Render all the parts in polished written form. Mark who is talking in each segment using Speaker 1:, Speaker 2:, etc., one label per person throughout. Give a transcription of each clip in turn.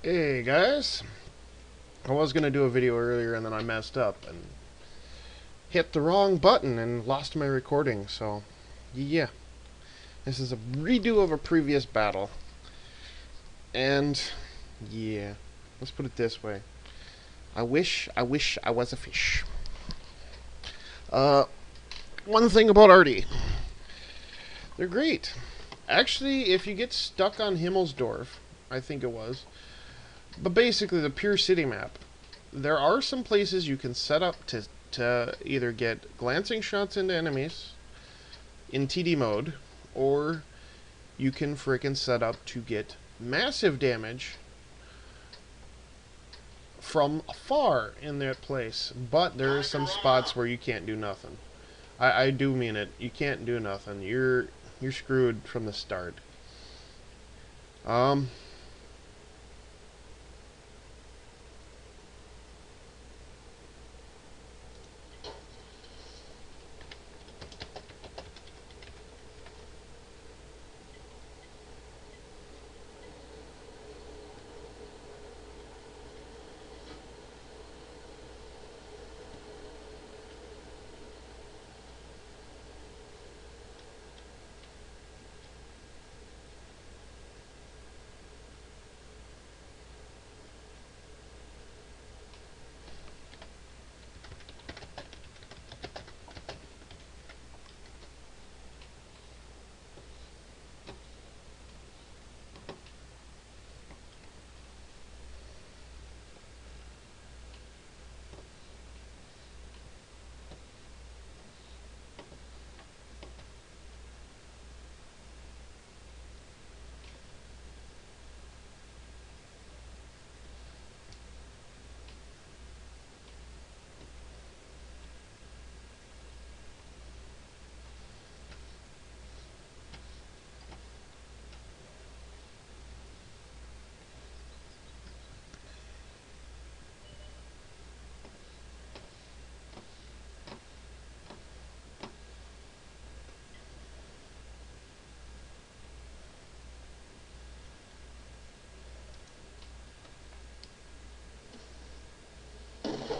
Speaker 1: Hey guys, I was gonna do a video earlier and then I messed up and hit the wrong button and lost my recording, so yeah. This is a redo of a previous battle. And yeah, let's put it this way. I wish I was a fish. Uh One thing about Artie. They're great. Actually, if you get stuck on Himmelsdorf, I think it was, but basically the pure city map, there are some places you can set up to either get glancing shots into enemies in TD mode, or you can frickin' set up to get massive damage from afar in that place. But there are some spots where you can't do nothing. I do mean it. You can't do nothing. You're screwed from the start. Um,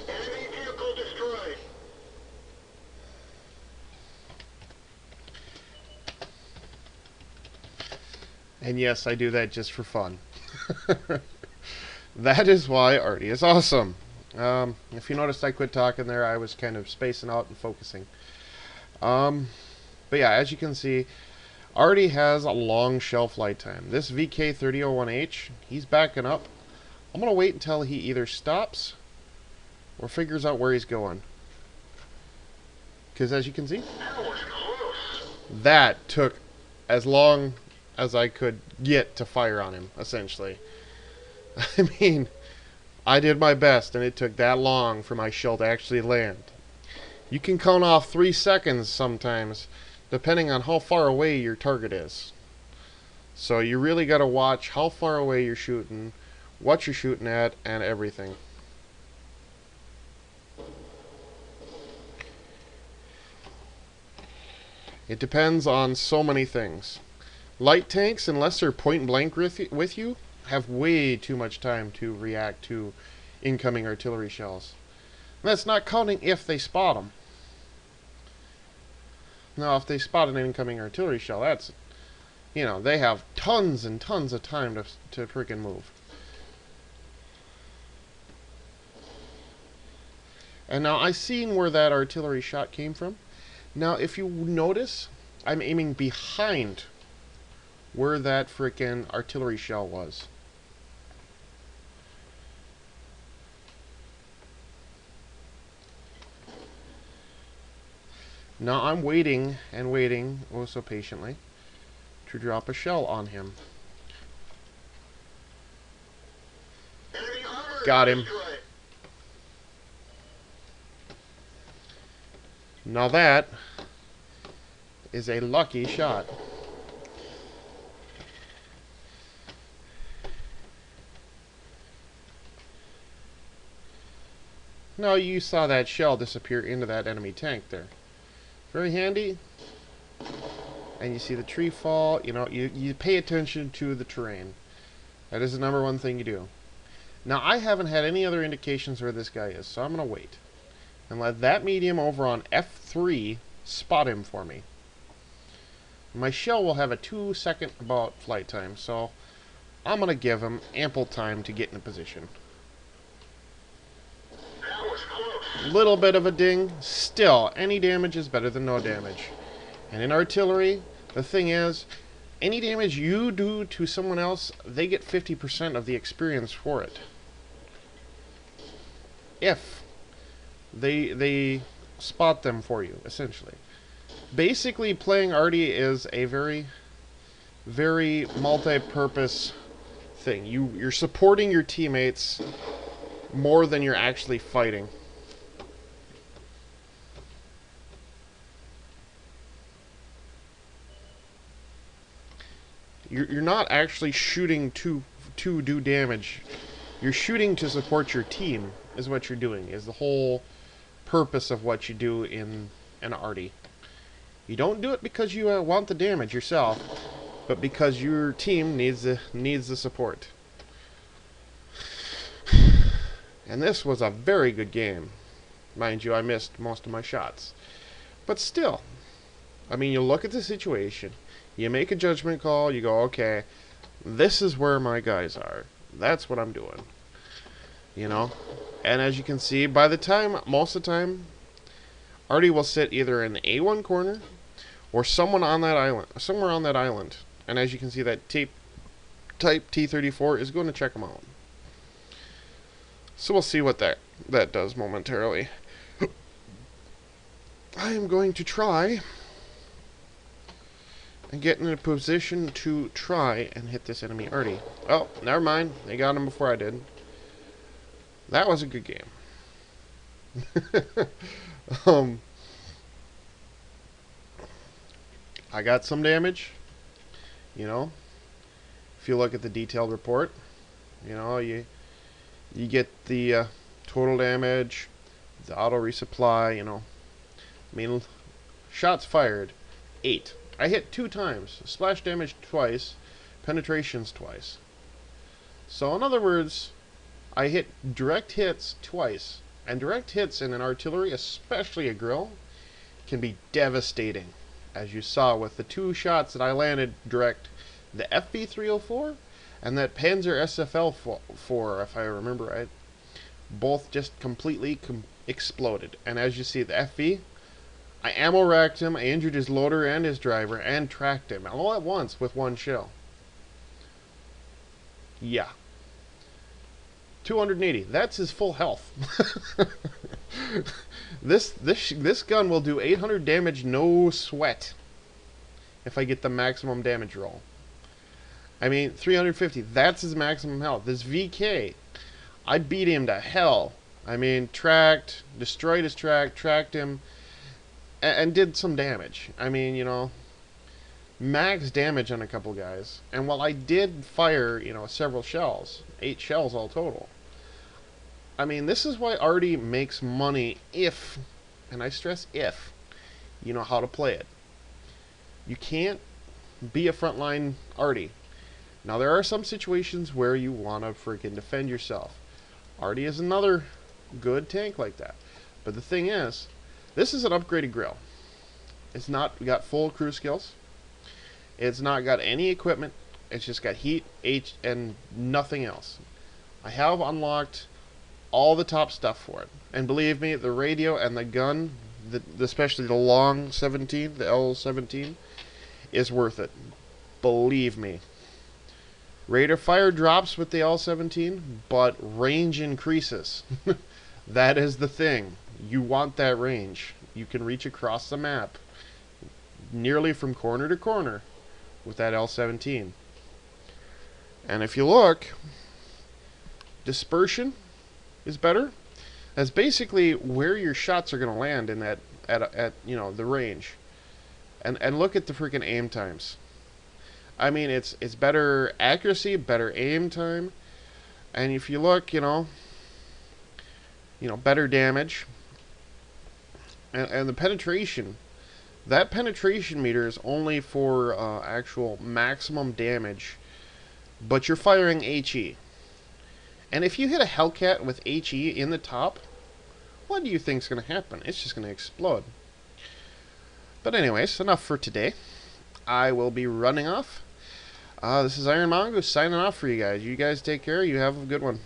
Speaker 2: Enemy vehicle destroyed.
Speaker 1: and yes, I do that just for fun. That is why Artie is awesome. If you noticed, I quit talking there. I was kind of spacing out and focusing. But yeah, as you can see, Artie has a long shelf lifetime. This VK3001H, he's backing up. I'm going to wait until he either stops or figures out where he's going. Because as you can see,
Speaker 2: That was close.
Speaker 1: that took as long as I could get to fire on him, essentially. I mean, I did my best, and it took that long for my shell to actually land. You can count off 3 seconds sometimes, depending on how far away your target is. So you really got to watch how far away you're shooting, what you're shooting at, and everything. It depends on so many things. Light tanks, unless they're point blank with you, have way too much time to react to incoming artillery shells. And that's not counting if they spot them. Now, if they spot an incoming artillery shell, that's, they have tons and tons of time to freaking move. And now I seen where that artillery shot came from. Now, if you notice, I'm aiming behind where that frickin' artillery shell was. Now I'm waiting and waiting, oh so patiently, to drop a shell on him.
Speaker 2: Enemy armor
Speaker 1: Got him.
Speaker 2: destroyed.
Speaker 1: Now that is a lucky shot. Now you saw that shell disappear into that enemy tank there. Very handy. And you see the tree fall. You pay attention to the terrain. That is the #1 thing you do. Now, I haven't had any other indications where this guy is, so I'm going to wait. And let that medium over on F3 spot him for me. My shell will have a 2-second about flight time, so I'm going to give him ample time to get in a position.
Speaker 2: That was close.
Speaker 1: Little bit of a ding. Still, any damage is better than no damage. And in artillery, the thing is, any damage you do to someone else, they get 50% of the experience for it. If they spot them for you, essentially. Basically, playing arty is a very, very multi-purpose thing. You're supporting your teammates more than you're actually fighting. You're not actually shooting to do damage. You're shooting to support your team, is what you're doing, is the whole purpose of what you do in an arty. You don't do it because you want the damage yourself, but because your team needs the support. And this was a very good game. Mind you, I missed most of my shots. But still, I mean, you look at the situation, you make a judgment call, you go, okay, this is where my guys are. That's what I'm doing. You know? And as you can see, by the time, most of the time, arty will sit either in the A1 corner or someone on that island, somewhere on that island. And as you can see, that type T-34 is going to check them out. So we'll see what that does momentarily. I am going to try and get in a position to try and hit this enemy arty. Oh, never mind. They got him before I did. That was a good game. I got some damage. You know, if you look at the detailed report, you know, you get the total damage, the auto resupply, you know. I mean, shots fired, 8. I hit 2 times. Splash damage twice. Penetrations twice. So in other words, I hit direct hits twice. And direct hits in an artillery, especially a grill, can be devastating. As you saw with the 2 shots that I landed direct, the FV-304 and that Panzer SFL-4, if I remember right, both just completely exploded. And as you see, the FV, I ammo racked him, I injured his loader and his driver, and tracked him all at once with 1 shell. Yeah. 280. That's his full health. This gun will do 800 damage no sweat if I get the maximum damage roll. I mean, 350. That's his maximum health. This VK, I beat him to hell. I mean, tracked, destroyed his tracked him, and did some damage. I mean, you know, max damage on a couple guys. And while I did fire, you know, several shells, 8 shells all total, I mean, this is why arty makes money if, and I stress if, you know how to play it. You can't be a frontline arty. Now, there are some situations where you want to freaking defend yourself. Arty is another good tank like that. But the thing is, this is an upgraded grill. It's not got full crew skills. It's not got any equipment. It's just got heat, H, and nothing else. I have unlocked all the top stuff for it. And believe me, the radio and the gun, especially the long 17, the L17, is worth it. Believe me. Rate of fire drops with the L17, but range increases. That is the thing. You want that range. You can reach across the map nearly from corner to corner with that L17. And if you look, dispersion is better. That's basically where your shots are going to land in that at you know, the range. And look at the freaking aim times. I mean, it's better accuracy, better aim time, and if you look, you know, better damage, and the penetration. That penetration meter is only for actual maximum damage, but you're firing HE. And if you hit a Hellcat with HE in the top, what do you think's going to happen? It's just going to explode. But anyways, enough for today. I will be running off. This is Iron Mongoose signing off for you guys. You guys take care. You have a good one.